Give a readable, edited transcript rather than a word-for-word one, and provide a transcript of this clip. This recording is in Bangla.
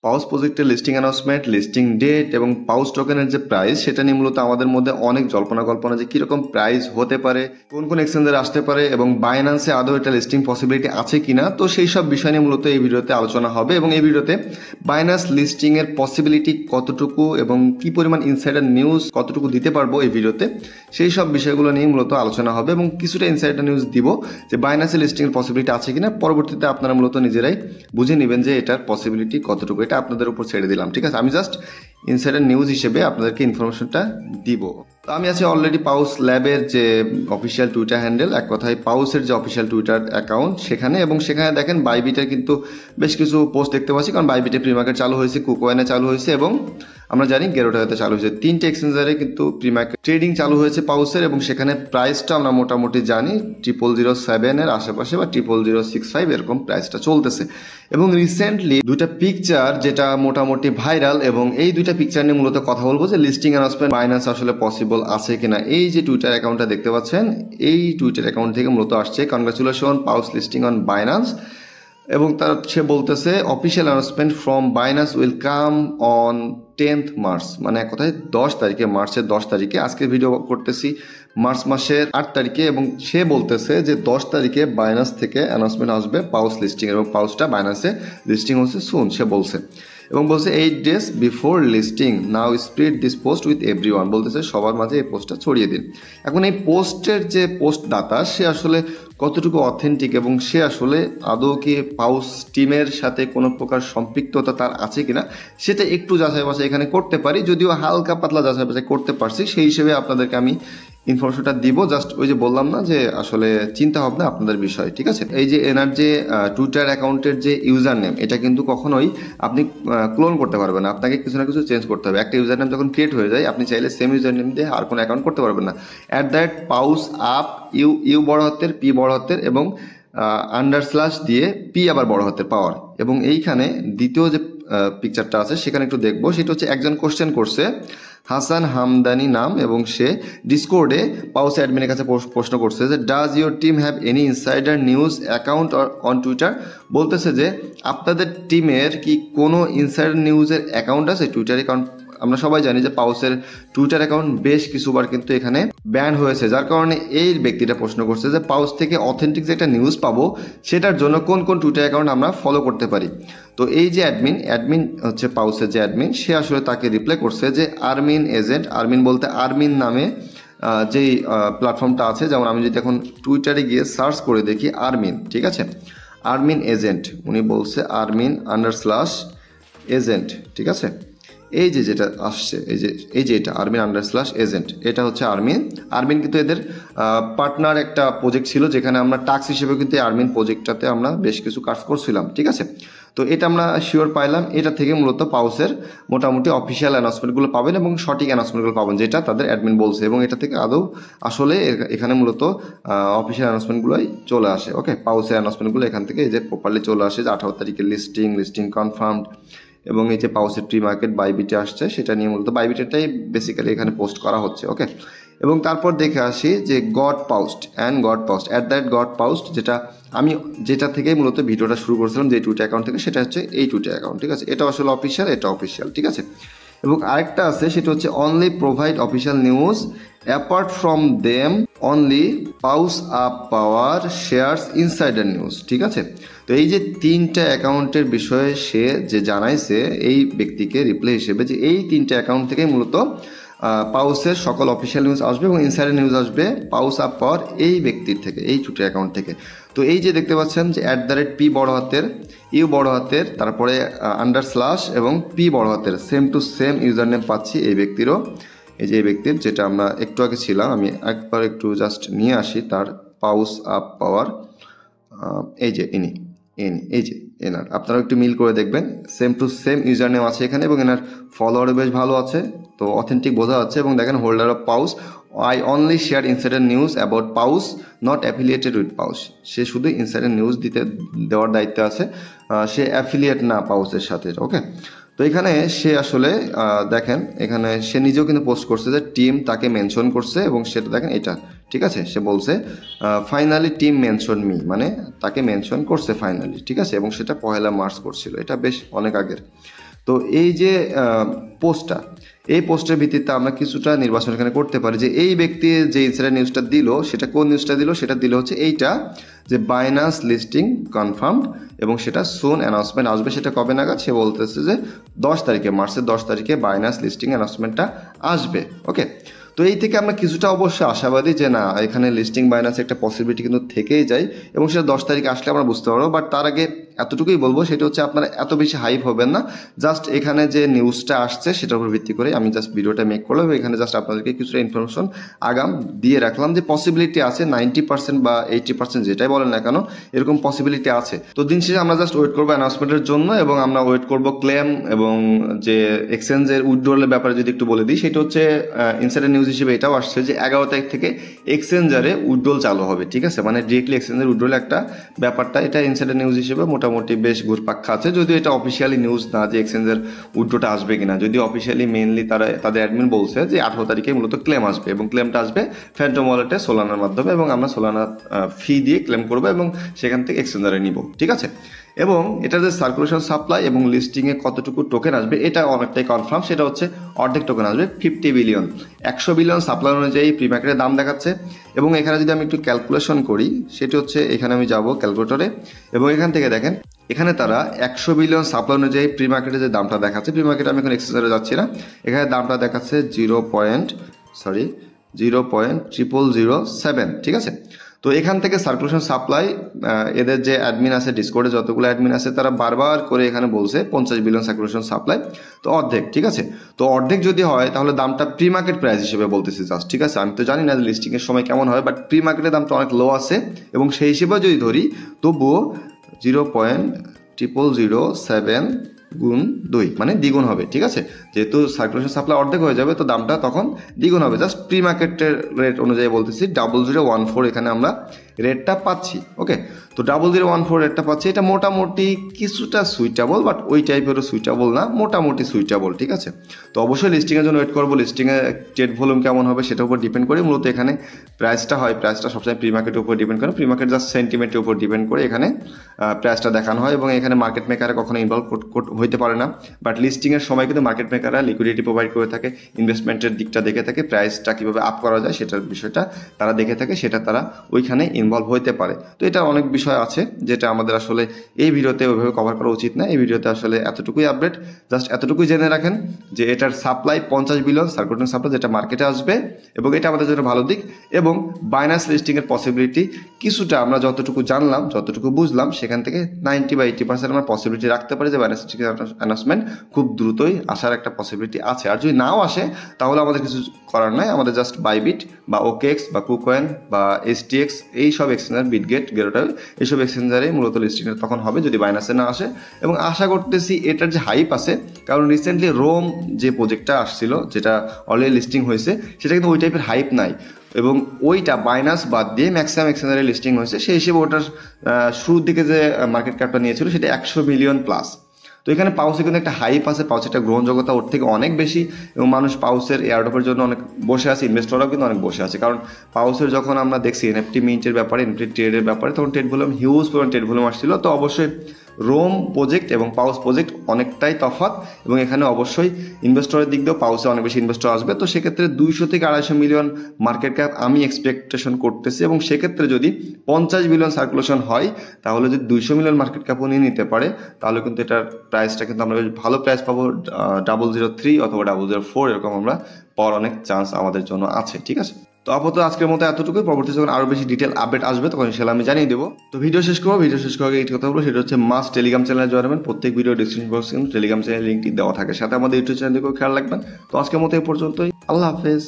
পাউস প্রজেক্টের লিস্টিং অ্যানাউন্সমেন্ট, লিস্টিং ডেট এবং পাউস টোকেনের যে প্রাইস সেটা নিয়ে মূলত আমাদের মধ্যে অনেক জল্পনা কল্পনা যে কিরকম প্রাইস হতে পারে, কোন কোন এক্সচেঞ্জে আসতে পারে এবং বাইন্যান্সে আদৌ এটা লিস্টিং পসিবিলিটি আছে কিনা। তো সেই সব বিষয় নিয়ে মূলত এই ভিডিওতে আলোচনা হবে এবং এই ভিডিওতে বাইন্যান্স লিস্টিং এর পসিবিলিটি কতটুকু এবং কি পরিমাণ ইনসাইডার নিউজ কতটুকু দিতে পারবো এই ভিডিওতে, সেই সব বিষয়গুলো নিয়ে মূলত আলোচনা হবে এবং কিছুটা ইনসাইডার নিউজ দিব যে বাইন্যান্সে লিস্টিং এর পসিবিলিটি আছে কিনা। পরবর্তীতে আপনারা মূলত নিজেরাই বুঝে নেবেন যে এটার পসিবিলিটি কতটুকু, এটা আপনাদের উপর ছেড়ে দিলাম। ঠিক আছে, আমি জাস্ট ইনসাইডার নিউজ হিসেবে আপনাদেরকে ইনফরমেশনটা দিব। তো আমি আছি অলরেডি পাউস ল্যাবের যে অফিসিয়াল টুইটার হ্যান্ডেল, এক কথায় পাউসের যে অফিসিয়াল টুইটার অ্যাকাউন্ট সেখানে, এবং সেখানে দেখেন বাইবিটের কিন্তু বেশ কিছু পোস্ট দেখতে পাচ্ছি, কারণ বাইবিটে প্রি মার্কেট চালু হয়েছে, কুকোয়েনে চালু হয়েছে এবং আমরা জানি গেরোটাতে চালু হয়েছে। তিনটে এক্সচেঞ্জারে কিন্তু প্রি মার্কেট ট্রেডিং চালু হয়েছে পাউসের, এবং সেখানে প্রাইসটা আমরা মোটামুটি জানি 0007 এর আশেপাশে বা 0065 এরকম প্রাইসটা চলতেছে। এবং রিসেন্টলি দুইটা পিকচার যেটা মোটামুটি ভাইরাল, এবং এই দুইটা পিকচার নিয়ে মূলত কথা বলবো যে লিস্টিং অ্যানাউন্সমেন্ট বাইন্যান্স আসলে পসিবল আছে কিনা। এই যে টুইটার অ্যাকাউন্টটা দেখতে পাচ্ছেন, এই টুইটার অ্যাকাউন্ট থেকে মূলত আসছে congratulation Paws listing on Binance, এবং তার সে বলতেছে official announcement from Binance will come on 10th March, মানে এক কথায় 10 তারিখে, মার্চের 10 তারিখে। আজকে ভিডিও করতেছি মার্চ মাসের 8 তারিখে, এবং সে বলতেছে যে 10 তারিখে বাইন্যান্স থেকে অ্যানাউন্সমেন্ট আসবে পাউস লিস্টিং, এবং পাউসটা বাইন্যান্সে লিস্টিং হচ্ছে সুন সে বলছে, এবং বলছে 8 days before listing now spread this post with everyone, বলতেছে সবার মাঝে এই পোস্টটা ছড়িয়ে দিন। এখন এই পোস্টের যে পোস্ট দাতা সে আসলে কতটুকু অথেন্টিক এবং সে আসলে আদৌ কি পাউস টিমের সাথে কোনো প্রকার সম্পৃক্ততা তার আছে কিনা সেটা একটু যাচাই বাছাই এখানে করতে পারি, যদিও হালকা পাতলা যাচাই বাছাই করতে পারছি, সেই হিসেবে আপনাদেরকে আমি ইনফরমেশনটা দিব। জাস্ট ওই যে বললাম না যে আসলে চিন্তা ভাবনা আপনাদের বিষয়। ঠিক আছে, এই যে এনার যে টুইটার অ্যাকাউন্টের যে ইউজার নেম, এটা কিন্তু কখনোই আপনি ক্লোন করতে পারবেন না, আপনাকে কিছু না কিছু চেঞ্জ করতে হবে। একটা ইউজার নেম যখন ক্রিয়েট হয়ে যায় আপনি চাইলে সেম ইউজার নেম দিয়ে আর কোনো অ্যাকাউন্ট করতে পারবেন না। @পাউস আপ ইউ বড় হাতের, পি বড় হাতের এবং আন্ডারস্ল্যাশ দিয়ে পি আবার বড় হাতের পাওয়ার। এবং এইখানে দ্বিতীয় যে পিকচারটা আছে সেখানে একটু দেখবো, সেটা হচ্ছে একজন কোশ্চেন করছে, হাসান হামদানি নাম, এবং সে ডিসকোর্ডে পাউস অ্যাডমিনের কাছে প্রশ্ন করছে যে does your team have any insider news account on Twitter, বলতেছে যে আপনাদের টিমের কি কোনো ইনসাইডার নিউজের অ্যাকাউন্ট আছে টুইটারে। কারণ আমরা সবাই জানি যে পাউসের টুইটার অ্যাকাউন্ট বেশ কিছুবার কিন্তু এখানে ব্যান হয়েছে, যার কারণে এই ব্যক্তিটা প্রশ্ন করছে যে পাউস থেকে অথেন্টিক যে একটা নিউজ পাবো সেটার জন্য কোন কোন টুইটার অ্যাকাউন্ট আমরা ফলো করতে পারি। তো এই যে অ্যাডমিন হচ্ছে পাউসের যে অ্যাডমিন, সে আসলে তাকে রিপ্লাই করছে যে আর্মিন এজেন্ট, আর্মিন বলতে আর্মিন নামে যেই প্ল্যাটফর্মটা আছে, যেমন আমি যদি এখন টুইটারে গিয়ে সার্চ করে দেখি আর্মিন, ঠিক আছে, আর্মিন এজেন্ট, উনি বলছে আর্মিন আন্ডারস্ল্যাশ এজেন্ট, ঠিক আছে, এই যে যেটা আসছে এই যে এটা আর্মিন আন্ডারস্ল্যাশ এজেন্ট, এটা হচ্ছে আর্মিন কিন্তু এদের পার্টনার একটা প্রজেক্ট ছিল, যেখানে আমরা টাস্ক হিসেবে কিন্তু আর্মিন প্রজেক্টটাতে আমরা বেশ কিছু কাজ করছিলাম। ঠিক আছে, তো এটা আমরা শিওর পাইলাম, এটা থেকে মূলত পাউসের মোটামুটি অফিসিয়াল অ্যানাউন্সমেন্টগুলো পাবেন এবং সঠিক অ্যানাউন্সমেন্টগুলো পাবেন যেটা তাদের অ্যাডমিন বলছে, এবং এটা থেকে আদৌ আসলে এখানে মূলত অফিসিয়াল অ্যানাউন্সমেন্টগুলোই চলে আসে। ওকে, পাউসের অ্যানাউন্সমেন্টগুলো এখান থেকে এই যে প্রপারলি চলে আসে যে 18 তারিখে লিস্টিং কনফার্মড, এবং এই যে পাউসের প্রি মার্কেট বাইবিটে আসছে সেটা নিয়ে মূলত বাইবিটেটাই বেসিক্যালি এখানে পোস্ট করা হচ্ছে। ওকে, এবং তারপর দেখে আসি যে গড পাউস্ট @গড পাউস্ট, যেটা থেকেই মূলত ভিডিওটা শুরু করেছিলাম যে টুইটার অ্যাকাউন্ট থেকে, সেটা হচ্ছে এই টুইটার অ্যাকাউন্ট। ঠিক আছে, এটা আসলে অফিসিয়াল, এটা অফিসিয়াল। ঠিক আছে, এবং আরেকটা আছে সেটা হচ্ছে only provide official news apart from them only pause up power shares insider news. ঠিক আছে, তো এই যে তিনটা অ্যাকাউন্টের বিষয়ে সে যে জানাইছে এই ব্যক্তিকে রিপ্লাই হিসেবে যে এই তিনটা অ্যাকাউন্ট থেকেই মূলত পাউসের সকল অফিসিয়াল নিউজ আসবে এবং ইনসাইডার নিউজ আসবে পাউস আপ পাওয়ার এই ব্যক্তির থেকে, এই টুইটার অ্যাকাউন্ট থেকে। তো এই যে দেখতে পাচ্ছেন যে @পি বড় হাতের, ইউ বড় হাতের, তারপরে আন্ডারস্ল্যাশ এবং পি বড় হাতের, same to same user name পাচ্ছি এই ব্যক্তিরও, এই যে এই ব্যক্তির যেটা আমরা একটু আগে ছিলাম, আমি একবার একটু জাস্ট নিয়ে আসি তার পাউস আপ পাওয়ার, এই যে এই যে এনার, আপনারা একটু মিল করে দেখবেন, same to same user name আছে এখানে, এবং এনার ফলোয়ারও বেশ ভালো আছে, তো অথেন্টিক বোঝা যাচ্ছে। এবং দেখেন holder of Paus, I only share insider news about Paus not affiliated with Paus, সে শুধু ইনসাইডার নিউজ দেওয়ার দায়িত্বে আছে, সে অ্যাফিলিয়েট না পাউসের সাথে। ওকে, তো এখানে সে আসলে দেখেন এখানে সে নিজেও কিন্তু পোস্ট করছে যে টিম তাকে মেনশন করছে, এবং সেটা দেখেন এটা, ঠিক আছে, সে বলছে ফাইনালি টিম মেনশন মি, মানে তাকে মেনশন করছে ফাইনালি। ঠিক আছে, এবং সেটা 1 মার্চ করছিল, এটা বেশ অনেক আগের। তো এই যে পোস্টটা, এই পোস্টের ভিত্তিতে আমরা কিছুটা নির্বাচন এখানে করতে পারি যে এই ব্যক্তি যে ইনসাইডার নিউজটা দিল সেটা কোন নিউজটা দিল, সেটা দিল হচ্ছে এইটা যে বাইন্যান্স লিস্টিং কনফার্মড এবং সেটা সুন অ্যানাউন্সমেন্ট আসবে। সেটা কবে নাগাদ? সে বলতেছে যে 10 তারিখে, মার্চের 10 তারিখে বাইন্যান্স লিস্টিং অ্যানাউন্সমেন্টটা আসবে। ওকে, তো এই থেকে আমরা কিছুটা অবশ্যই আশাবাদী যে না, এখানে লিস্টিং বাইন্যান্স একটা পসিবিলিটি কিন্তু থেকেই যায় এবং সেটা 10 তারিখে আসলে আমরা বুঝতে পারবো। বাট তার আগে এতটুকুই বলবো, সেটা হচ্ছে আপনারা এত বেশি হাইপ হবেন না। জাস্ট এখানে যে নিউজটা আসছে সেটার উপর ভিত্তি করে আমি জাস্ট ভিডিওটা মেক করলাম। এখানে জাস্ট আপনাদেরকে কিছুটা ইনফরমেশন আগাম দিয়ে রাখলাম যে পসিবিলিটি আছে 90% বা 80%, যেটাই বলেন না কেন, এরকম পসিবিলিটি আছে। তো দিন শেষে আমরা জাস্ট ওয়েট করবো অ্যানাউন্সমেন্টের জন্য এবং আমরা ওয়েট করবো ক্লেম এবং যে এক্সচেঞ্জের উইথড্রলের ব্যাপারে যদি একটু বলে দিই, সেটা হচ্ছে ইনসাইডার নিউজ হিসেবে এটাও আসছে যে 11 তারিখ থেকে এক্সচেঞ্জারে উইথড্রল চালু হবে। ঠিক আছে, মানে ডিরেক্টলি এক্সচেঞ্জের উইথড্রল একটা ব্যাপারটা, এটা ইনসাইডার নিউজ হিসেবে মোটামুটি বেশ ঘুরপাক খাচ্ছে। যদিও এটা অফিসিয়ালি নিউজ না যে এক্সচেঞ্জের উইথড্রটা আসবে কিনা, যদিও অফিসিয়ালি মেইনলি তাদের অ্যাডমিন বলছে যে 18 তারিখে মূলত ক্লেম আসবে এবং ক্লেমটা আসবে ফ্যান্টম ওয়ালেটে সোলানার মাধ্যমে এবং আমরা সোলানা ফি দিয়ে ক্লেম করবো এবং সেখান থেকে এক্সচেঞ্জারে নিব। ঠিক আছে, এবং এটা যে সার্কুলেশন সাপ্লাই এবং লিস্টিংয়ে কতটুকু টোকেন আসবে এটা অনেকটাই কনফার্ম। সেটা হচ্ছে অর্ধেক টোকেন আসবে, 50 বিলিয়ন। 100 বিলিয়ন সাপ্লাই অনুযায়ী প্রি মার্কেটের দাম দেখাচ্ছে এবং এখানে যদি আমি একটু ক্যালকুলেশন করি, সেটি হচ্ছে এখানে আমি যাব ক্যালকুলেটরে এবং এখান থেকে দেখেন এখানে তারা 100 বিলিয়ন সাপ্লাই অনুযায়ী প্রি মার্কেটে যে দামটা দেখাচ্ছে, প্রি মার্কেটে আমি এখন এক্সচেঞ্জারে যাচ্ছি না, এখানে দামটা দেখাচ্ছে 0.00007। ঠিক আছে, তো এখান থেকে সার্কুলেশন সাপ্লাই এদের যে অ্যাডমিন আছে ডিসকর্ডে, যতগুলো অ্যাডমিন আছে তারা বারবার করে এখানে বলছে 50 বিলিয়ন সার্কুলেশন সাপ্লাই, তো অর্ধেক। ঠিক আছে, তো অর্ধেক যদি হয় তাহলে দামটা প্রি মার্কেট প্রাইস হিসেবে বলতেছি জাস্ট। ঠিক আছে, আমি তো জানি না লিস্টিং এর সময় কেমন হয়, বাট প্রি মার্কেটের দামটা অনেক লো আছে এবং সেই হিসেবে যদি ধরি তবুও 0.00007 গুণ 2 মানে দ্বিগুণ হবে। ঠিক আছে, যেহেতু সার্কুলেশন সাপ্লাই অর্ধেক হয়ে যাবে তো দামটা তখন দ্বিগুণ হবে। জাস্ট প্রি মার্কেটের রেট অনুযায়ী বলতেছি 0014 এখানে আমরা রেটটা পাচ্ছি। ওকে, তো 0014 রেটটা পাচ্ছি, এটা মোটামুটি কিছুটা সুইটেবল, বাট ওই টাইপেরও সুইটেবল না, মোটামুটি সুইটেবল। ঠিক আছে, তো অবশ্যই লিস্টিংয়ের জন্য ওয়েট করবো। লিস্টিংয়ে ট্রেড ভলিউম কেমন হবে সেটার উপর ডিপেন্ড করে মূলত এখানে প্রাইসটা হয়। প্রাইসটা সবসময় প্রি মার্কেটের উপর ডিপেন্ড করে, প্রি মার্কেট জাস্ট সেন্টিমেন্টের উপর ডিপেন্ড করে এখানে প্রাইসটা দেখানো হয় এবং এখানে মার্কেট মেকাররা কখনো ইনভলভ হইতে পারে না। বাট লিস্টিংয়ের সময় কিন্তু মার্কেট মেকাররা লিকুইডিটি প্রোভাইড করে থাকে, ইনভেস্টমেন্টের দিকটা দেখে থাকে, প্রাইসটা কীভাবে আপ করা যায় সেটার বিষয়টা তারা দেখে থাকে, সেটা তারা ওইখানে ইনভলভ হইতে পারে। তো এটা অনেক বিষয় আছে যেটা আমাদের আসলে এই ভিডিওতে ওইভাবে কভার করা উচিত না। এই ভিডিওতে আসলে এতটুকুই আপডেট, জাস্ট এতটুকুই জেনে রাখেন যে এটার সাপ্লাই 50 বিলিয়ন সার্কুলেশন সাপ্লাই যেটা মার্কেটে আসবে এবং এটা আমাদের জন্য ভালো দিক। এবং বাইন্যান্স লিস্টিংয়ের পসিবিলিটি কিছুটা আমরা যতটুকু জানলাম, যতটুকু বুঝলাম, সেখান থেকে 90 বা 80% আমরা পসিবিলিটি রাখতে পারি যে বাইন্যান্স লিস্টিং অ্যানাউন্সমেন্ট খুব দ্রুতই আসার একটা পসিবিলিটি আছে। আর যদি নাও আসে তাহলে আমাদের কিছু করার নাই, আমাদের জাস্ট বাইবিট বা ওকেএক্স বা কুকয়েন বা এসটিএক্স এই সব এক্সচেঞ্জার, বিটগেট, গেরোটাল, এইসব এক্সচেঞ্জারে মূলত লিস্টিংটা তখন হবে যদি বাইন্যান্সে না আসে। এবং আশা করতেছি এটার যে হাইপ আছে, কারণ রিসেন্টলি রোম যে প্রজেক্টটা আসছিল যেটা অলরেডি লিস্টিং হয়েছে, সেটা কিন্তু ওই টাইপের হাইপ নাই এবং ওইটা বাইন্যান্স বাদ দিয়ে ম্যাক্সিমাম এক্সচেঞ্জারে লিস্টিং হয়েছে। সেই হিসেবে ওটার শুরুর দিকে যে মার্কেট ক্যাপটা নিয়েছিল সেটা 100 মিলিয়ন প্লাস। তো এখানে পাউসে কিন্তু একটা হাইপ আছে, পাউসের একটা গ্রহণযোগ্যতা ওর থেকে অনেক বেশি এবং মানুষ পাউসের এয়ারড্রপের জন্য অনেক বসে আছে, ইনভেস্টররাও কিন্তু অনেক বসে আছে। কারণ পাউসের যখন আমরা দেখছি এনএফটি মিন্টের ব্যাপারে, এনএফটি ট্রেডের ব্যাপারে, তখন ট্রেড ভলিউম হিউজ পরিমাণ ট্রেড ভলিউম আসছিল। তো অবশ্যই রোম প্রজেক্ট এবং পাউস প্রজেক্ট অনেকটাই তফাৎ এবং এখানে অবশ্যই ইনভেস্টরের দিক দিয়েও পাউসে অনেক বেশি ইনভেস্টর আসবে। তো সেক্ষেত্রে 200 থেকে 250 মিলিয়ন মার্কেট ক্যাপ আমি এক্সপেকটেশন করতেছি এবং সেক্ষেত্রে যদি 50 বিলিয়ন সার্কুলেশন হয় তাহলে যদি 200 মিলিয়ন মার্কেট ক্যাপও নিয়ে নিতে পারে তাহলে কিন্তু এটার প্রাইসটা কিন্তু আমরা ভালো প্রাইস পাবো, 003 অথবা 004 এরকম আমরা পাওয়ার অনেক চান্স আমাদের জন্য আছে। ঠিক আছে, তো আপাতত আজকের মতো এতটুকুই। পরবর্তী যখন আরো বেশি ডিটেল আপডেট আসবে তখন সেটা আমি জানিয়ে দেবো। তো ভিডিও শেষ করার আগে এই কথা বলবো, সেটা হচ্ছে মাস্ট টেলিগ্রাম চ্যানেলে জয়েন হবেন। প্রত্যেক ভিডিও ডিসক্রিপশন বক্সে কিন্তু টেলিগ্রাম চ্যানেল লিঙ্কটি দেওয়া থাকে, সাথে আমাদের ইউটিউব চ্যানেলটিকেও খেয়াল রাখবেন। তো আজকের মতো এই পর্যন্তই, আল্লাহ হাফেজ।